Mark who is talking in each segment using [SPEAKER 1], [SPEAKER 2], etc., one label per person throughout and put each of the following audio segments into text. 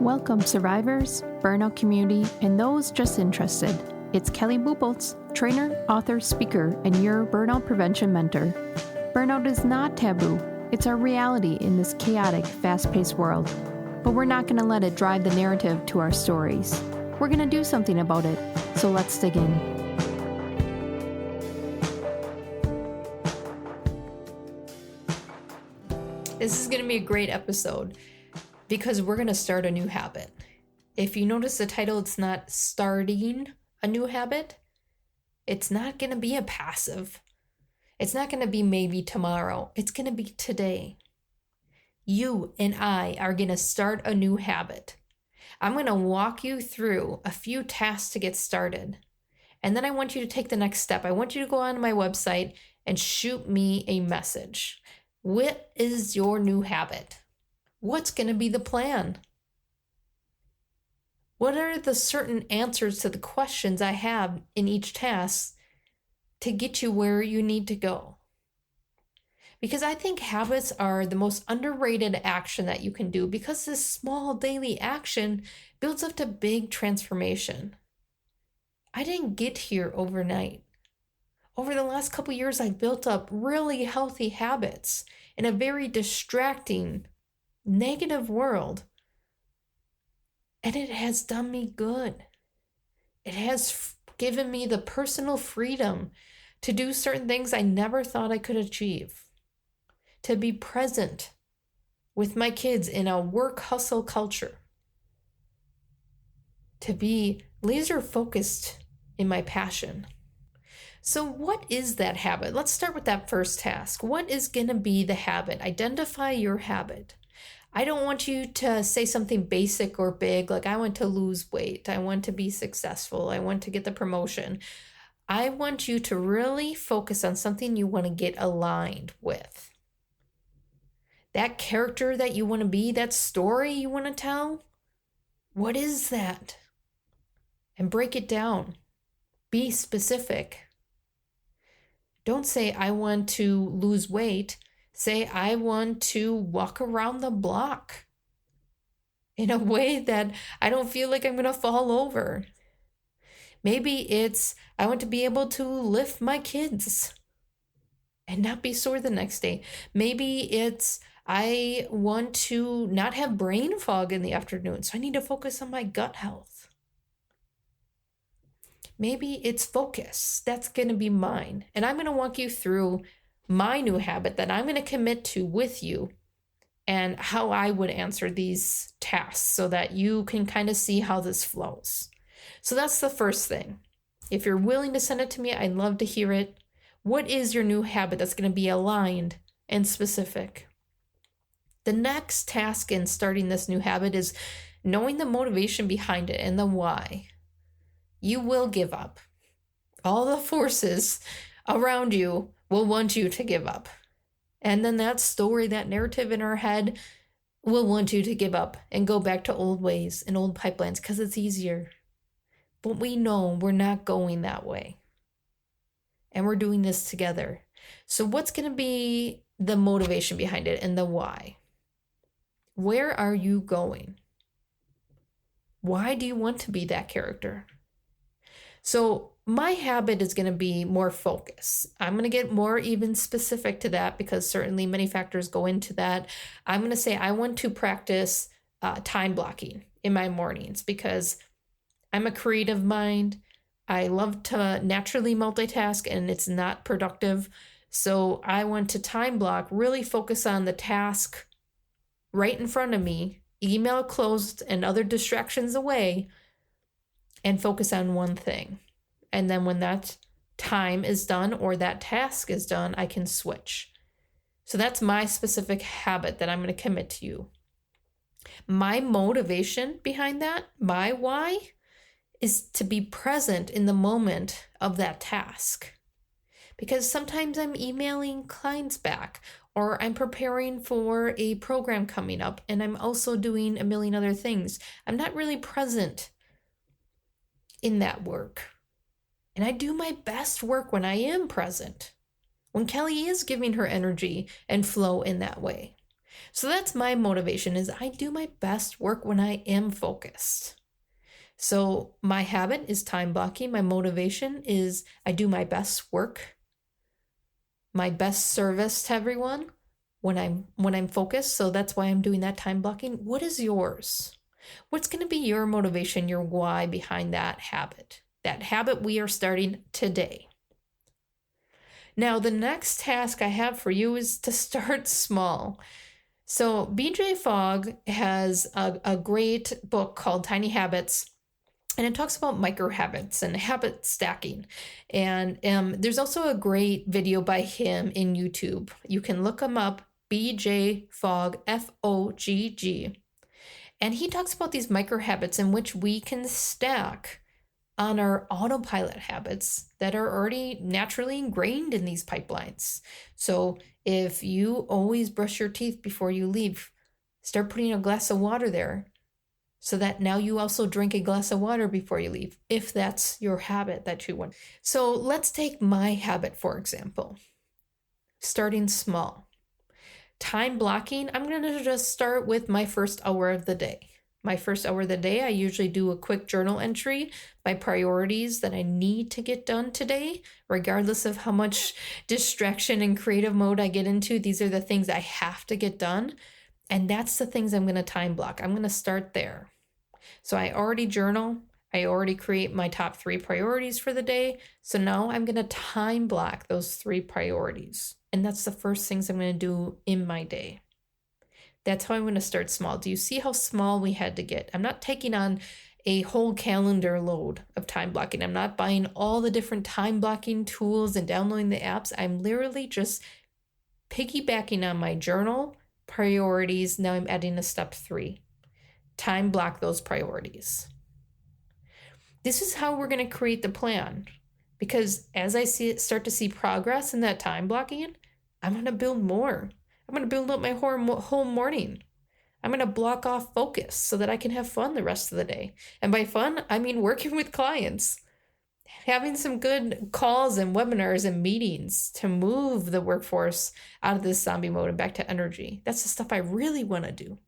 [SPEAKER 1] Welcome, survivors, burnout community, and those just interested. It's Kelly Bubolz, trainer, author, speaker, and your burnout prevention mentor. Burnout is not taboo. It's our reality in this chaotic, fast-paced world. But we're not going to let it drive the narrative to our stories. We're going to do something about it. So let's dig in. This is going to be a great episode because we're going to start a new habit. If you notice the title, it's not starting a new habit. It's not going to be a passive. It's not going to be maybe tomorrow. It's going to be today. You and I are going to start a new habit. I'm going to walk you through a few tasks to get started. And then I want you to take the next step. I want you to go on my website and shoot me a message. What is your new habit? What's going to be the plan? What are the certain answers to the questions I have in each task to get you where you need to go? Because I think habits are the most underrated action that you can do, because this small daily action builds up to big transformation. I didn't get here overnight. Over the last couple years, I've built up really healthy habits in a very distracting, negative world. And it has done me good. It has given me the personal freedom to do certain things I never thought I could achieve. To be present with my kids in a work hustle culture. To be laser focused in my passion. So what is that habit? Let's start with that first task. What is going to be the habit? Identify your habit. I don't want you to say something basic or big, like I want to lose weight, I want to be successful, I want to get the promotion. I want you to really focus on something you want to get aligned with. That character that you want to be, that story you want to tell, what is that? And break it down. Be specific. Don't say, I want to lose weight. Say, I want to walk around the block in a way that I don't feel like I'm going to fall over. Maybe it's, I want to be able to lift my kids and not be sore the next day. Maybe it's, I want to not have brain fog in the afternoon, so I need to focus on my gut health. Maybe it's focus. That's going to be mine. And I'm going to walk you through my new habit that I'm going to commit to with you and how I would answer these tasks so that you can kind of see how this flows. So that's the first thing. If you're willing to send it to me, I'd love to hear it. What is your new habit that's going to be aligned and specific? The next task in starting this new habit is knowing the motivation behind it and the why. You will give up. All the forces around you will want you to give up. And then that story, that narrative in our head will want you to give up and go back to old ways and old pipelines because it's easier. But we know we're not going that way. And we're doing this together. So what's going to be the motivation behind it and the why? Where are you going? Why do you want to be that character? So my habit is going to be more focus. I'm going to get more even specific to that because certainly many factors go into that. I'm going to say I want to practice time blocking in my mornings because I'm a creative mind. I love to naturally multitask and it's not productive. So I want to time block, really focus on the task right in front of me, email closed and other distractions away, and focus on one thing. And then when that time is done or that task is done, I can switch. So that's my specific habit that I'm going to commit to you. My motivation behind that, my why, is to be present in the moment of that task. Because sometimes I'm emailing clients back or I'm preparing for a program coming up and I'm also doing a million other things. I'm not really present in that work. And I do my best work when I am present, when Kelly is giving her energy and flow in that way. So that's my motivation, is I do my best work when I am focused. So my habit is time blocking. My motivation is I do my best work, my best service to everyone when I'm focused. So that's why I'm doing that time blocking. What is yours? What's going to be your motivation, your why behind that habit? That habit we are starting today. Now, the next task I have for you is to start small. So BJ Fogg has a great book called Tiny Habits, and it talks about micro habits and habit stacking. And there's also a great video by him in YouTube. You can look him up, BJ Fogg, Fogg. And he talks about these micro habits in which we can stack on our autopilot habits that are already naturally ingrained in these pipelines. So if you always brush your teeth before you leave, start putting a glass of water there so that now you also drink a glass of water before you leave, if that's your habit that you want. So let's take my habit, for example. Starting small. Time blocking, I'm going to just start with my first hour of the day. My first hour of the day, I usually do a quick journal entry, my priorities that I need to get done today, regardless of how much distraction and creative mode I get into. These are the things I have to get done. And that's the things I'm going to time block. I'm going to start there. So I already journal. I already create my top 3 priorities for the day. So now I'm going to time block those 3 priorities. And that's the first things I'm going to do in my day. That's how I'm going to start small. Do you see how small we had to get? I'm not taking on a whole calendar load of time blocking. I'm not buying all the different time blocking tools and downloading the apps. I'm literally just piggybacking on my journal priorities. Now I'm adding a step 3. Time block those priorities. This is how we're going to create the plan. Because as I start to see progress in that time blocking, I'm going to build more. I'm going to build up my whole morning. I'm going to block off focus so that I can have fun the rest of the day. And by fun, I mean working with clients, having some good calls and webinars and meetings to move the workforce out of this zombie mode and back to energy. That's the stuff I really want to do.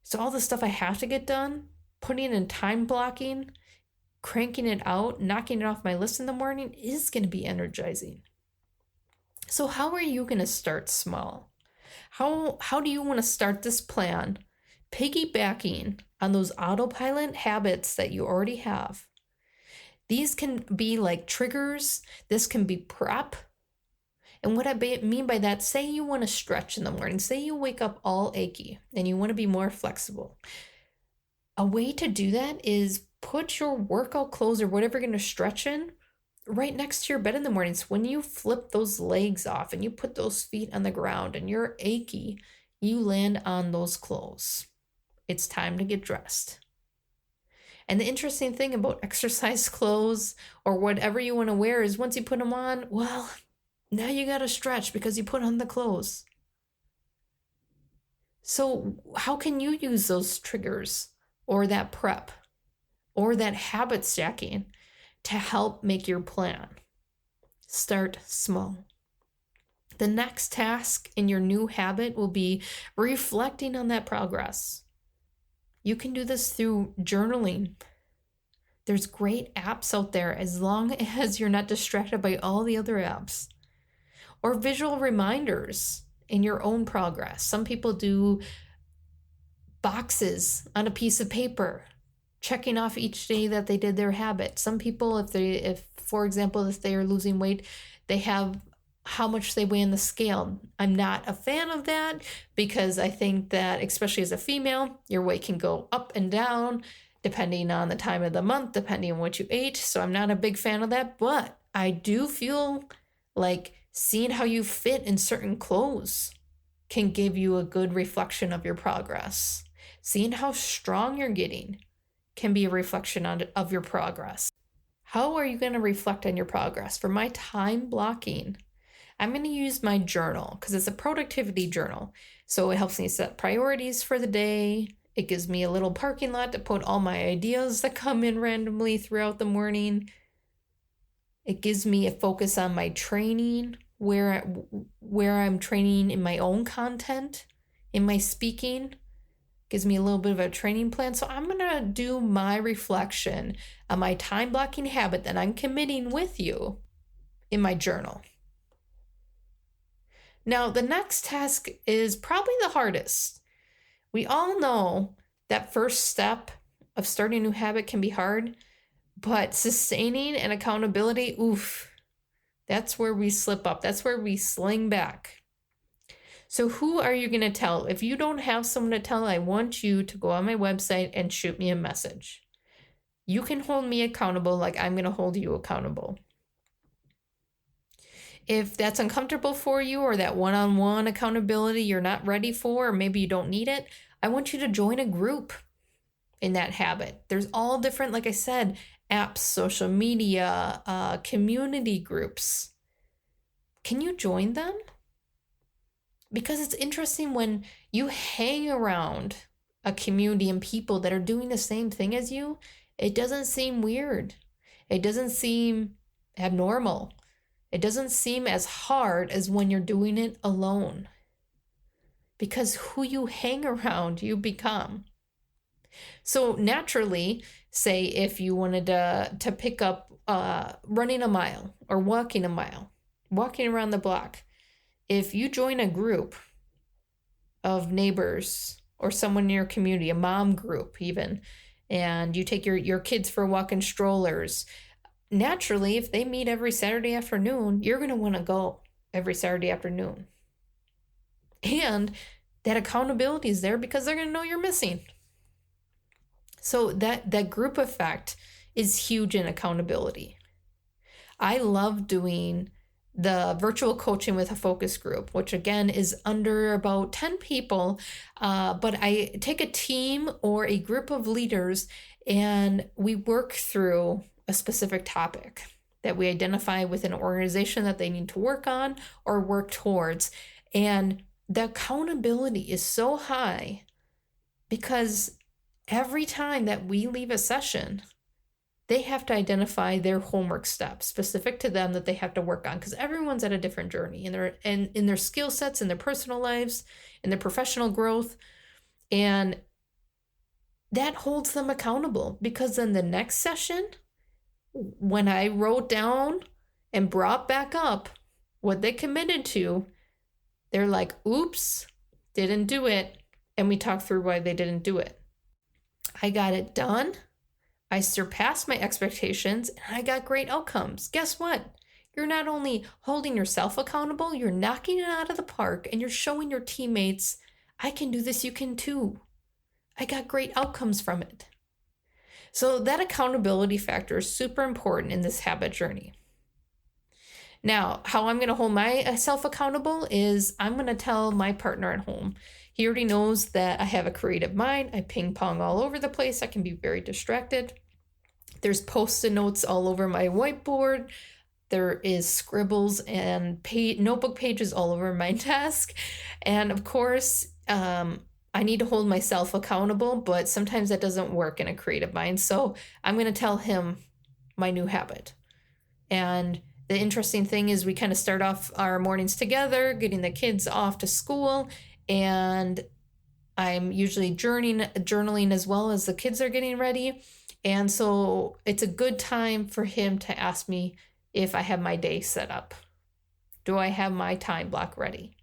[SPEAKER 1] So all the stuff I have to get done, putting in time blocking, cranking it out, knocking it off my list in the morning is going to be energizing. So how are you going to start small? How do you want to start this plan? Piggybacking on those autopilot habits that you already have. These can be like triggers. This can be prep. And what I mean by that, say you want to stretch in the morning. Say you wake up all achy and you want to be more flexible. A way to do that is put your workout clothes or whatever you're going to stretch in right next to your bed in the mornings. When you flip those legs off and you put those feet on the ground and you're achy, you land on those clothes. It's time to get dressed. And the interesting thing about exercise clothes or whatever you want to wear is once you put them on, well, now you got to stretch because you put on the clothes. So how can you use those triggers or that prep or that habit stacking to help make your plan? Start small. The next task in your new habit will be reflecting on that progress. You can do this through journaling. There's great apps out there as long as you're not distracted by all the other apps. Or visual reminders in your own progress. Some people do boxes on a piece of paper, checking off each day that they did their habit. Some people, for example, if they are losing weight, they have how much they weigh on the scale. I'm not a fan of that because I think that, especially as a female, your weight can go up and down depending on the time of the month, depending on what you ate. So I'm not a big fan of that, but I do feel like seeing how you fit in certain clothes can give you a good reflection of your progress. Seeing how strong you're getting can be a reflection of your progress. How are you going to reflect on your progress? For my time blocking, I'm going to use my journal because it's a productivity journal. So it helps me set priorities for the day. It gives me a little parking lot to put all my ideas that come in randomly throughout the morning. It gives me a focus on my training, where I'm training in my own content in my speaking, gives me a little bit of a training plan. So I'm going to do my reflection on my time blocking habit that I'm committing with you in my journal. Now, the next task is probably the hardest. We all know that first step of starting a new habit can be hard, but sustaining and accountability, oof, that's where we slip up. That's where we sling back. So who are you going to tell? If you don't have someone to tell, I want you to go on my website and shoot me a message. You can hold me accountable like I'm going to hold you accountable. If that's uncomfortable for you, or that one-on-one accountability you're not ready for, or maybe you don't need it, I want you to join a group in that habit. There's all different, like I said, apps, social media, community groups. Can you join them? Because it's interesting when you hang around a community and people that are doing the same thing as you, it doesn't seem weird. It doesn't seem abnormal. It doesn't seem as hard as when you're doing it alone. Because who you hang around, you become. So naturally, say if you wanted to pick up running a mile or walking a mile, walking around the block, if you join a group of neighbors or someone in your community, a mom group even, and you take your kids for a walk in strollers, naturally, if they meet every Saturday afternoon, you're going to want to go every Saturday afternoon. And that accountability is there because they're going to know you're missing. So that group effect is huge in accountability. I love doing the virtual coaching with a focus group, which again is under about 10 people. But I take a team or a group of leaders and we work through a specific topic that we identify with an organization that they need to work on or work towards. And the accountability is so high because every time that we leave a session, they have to identify their homework steps specific to them that they have to work on, because everyone's at a different journey in their skill sets, in their personal lives, in their professional growth. And that holds them accountable, because then the next session, when I wrote down and brought back up what they committed to, they're like, oops, didn't do it. And we talked through why they didn't do it. I got it done. I surpassed my expectations and I got great outcomes. Guess what? You're not only holding yourself accountable, you're knocking it out of the park and you're showing your teammates, I can do this, you can too. I got great outcomes from it. So that accountability factor is super important in this habit journey. Now, how I'm going to hold myself accountable is I'm going to tell my partner at home. He already knows that I have a creative mind. I ping pong all over the place. I can be very distracted. There's Post-it notes all over my whiteboard. There is scribbles and notebook pages all over my desk. And of course, I need to hold myself accountable, but sometimes that doesn't work in a creative mind. So I'm going to tell him my new habit. And the interesting thing is we kind of start off our mornings together, getting the kids off to school, and I'm usually journaling as well as the kids are getting ready. And so it's a good time for him to ask me if I have my day set up. Do I have my time block ready?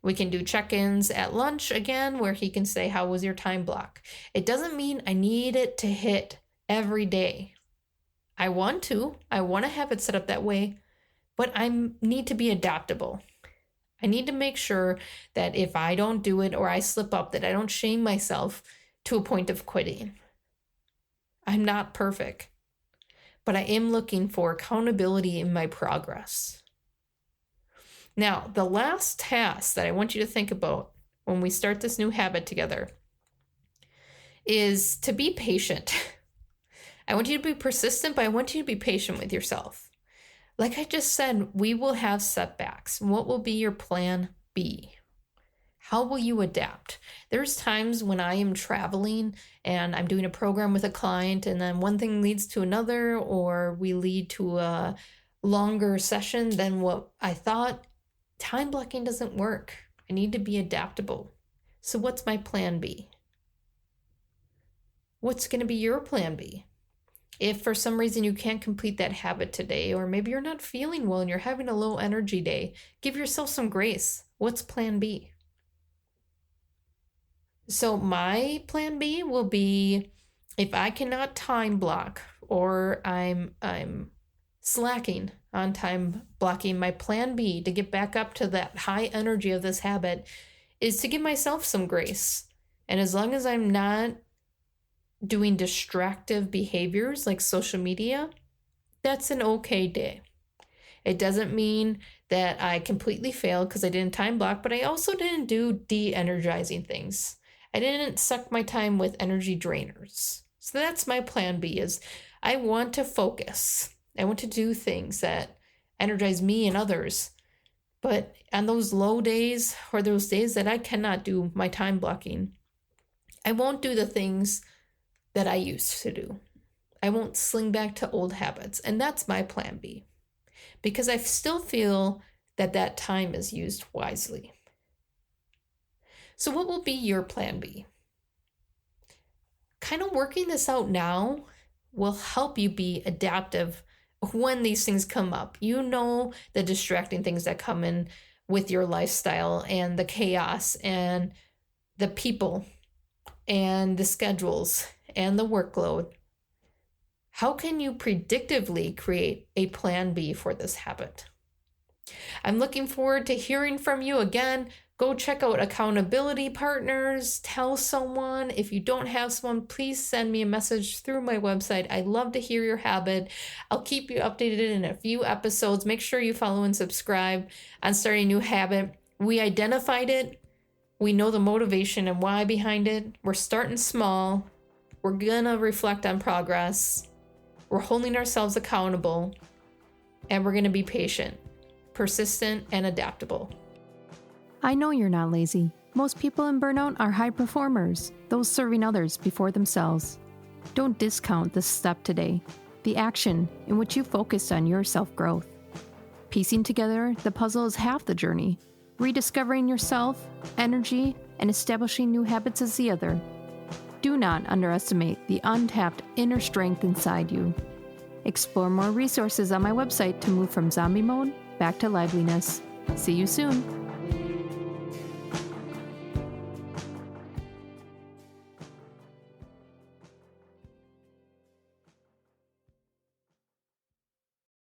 [SPEAKER 1] We can do check-ins at lunch again, where he can say, how was your time block? It doesn't mean I need it to hit every day. I want to have it set up that way, but I need to be adaptable. I need to make sure that if I don't do it or I slip up, that I don't shame myself to a point of quitting. I'm not perfect, but I am looking for accountability in my progress. Now, the last task that I want you to think about when we start this new habit together is to be patient. I want you to be persistent, but I want you to be patient with yourself. Like I just said, we will have setbacks. What will be your plan B? How will you adapt? There's times when I am traveling and I'm doing a program with a client, and then one thing leads to another, or we lead to a longer session than what I thought. Time blocking doesn't work. I need to be adaptable. So what's my plan B? What's going to be your plan B? If for some reason you can't complete that habit today, or maybe you're not feeling well and you're having a low energy day, give yourself some grace. What's plan B? So my plan B will be, if I cannot time block or I'm slacking on time blocking, my plan B to get back up to that high energy of this habit is to give myself some grace. And as long as I'm not doing distractive behaviors like social media, that's an okay day. It doesn't mean that I completely failed because I didn't time block, but I also didn't do de-energizing things. I didn't suck my time with energy drainers. So that's my plan B, is I want to focus. I want to do things that energize me and others. But on those low days or those days that I cannot do my time blocking, I won't do the things that I used to do. I won't sling back to old habits. And that's my plan B, because I still feel that that time is used wisely. So what will be your plan B? Kind of working this out now will help you be adaptive when these things come up. You know the distracting things that come in with your lifestyle and the chaos and the people and the schedules and the workload. How can you predictively create a plan B for this habit? I'm looking forward to hearing from you again. Go check out accountability partners. Tell someone. If you don't have someone, please send me a message through my website. I'd love to hear your habit. I'll keep you updated in a few episodes. Make sure you follow and subscribe on starting a new habit. We identified it. We know the motivation and why behind it. We're starting small. We're gonna reflect on progress. We're holding ourselves accountable. And we're gonna be patient, persistent, and adaptable.
[SPEAKER 2] I know you're not lazy. Most people in burnout are high performers, those serving others before themselves. Don't discount this step today, the action in which you focused on your self-growth. Piecing together the puzzle is half the journey. Rediscovering yourself, energy, and establishing new habits is the other. Do not underestimate the untapped inner strength inside you. Explore more resources on my website to move from zombie mode back to liveliness. See you soon.